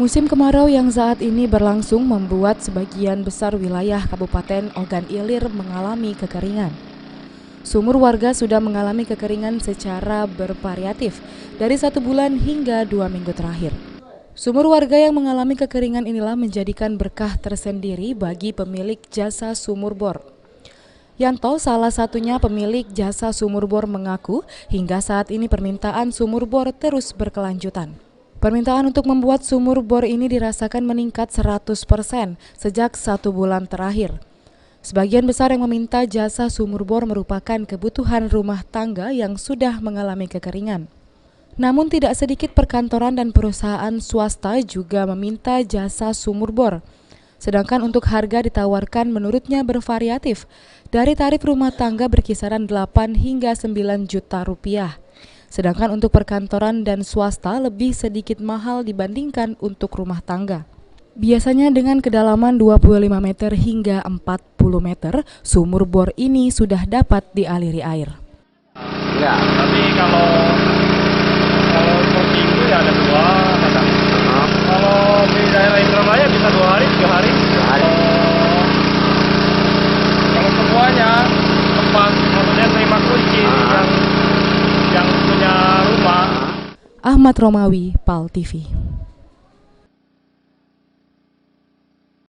Musim kemarau yang saat ini berlangsung membuat sebagian besar wilayah Kabupaten Ogan Ilir mengalami kekeringan. Sumur warga sudah mengalami kekeringan secara bervariatif dari 1 bulan hingga 2 minggu terakhir. Sumur warga yang mengalami kekeringan inilah menjadikan berkah tersendiri bagi pemilik jasa sumur bor. Yanto, salah satunya pemilik jasa sumur bor, mengaku hingga saat ini permintaan sumur bor terus berkelanjutan. Permintaan untuk membuat sumur bor ini dirasakan meningkat 100% sejak 1 bulan terakhir. Sebagian besar yang meminta jasa sumur bor merupakan kebutuhan rumah tangga yang sudah mengalami kekeringan. Namun tidak sedikit perkantoran dan perusahaan swasta juga meminta jasa sumur bor. Sedangkan untuk harga ditawarkan menurutnya bervariatif, dari tarif rumah tangga berkisaran 8 hingga 9 juta rupiah. Sedangkan untuk perkantoran dan swasta lebih sedikit mahal dibandingkan untuk rumah tangga. Biasanya dengan kedalaman 25 meter hingga 40 meter, sumur bor ini sudah dapat dialiri air. Ya, Tapi kalau per minggu ya ada 2 kadang. Kalau di daerah Indralaya bisa 2 hari, 3 hari. Kalau semuanya tempat, maksudnya terima kunci yang punya rumah. Ahmad Romawi, PAL TV.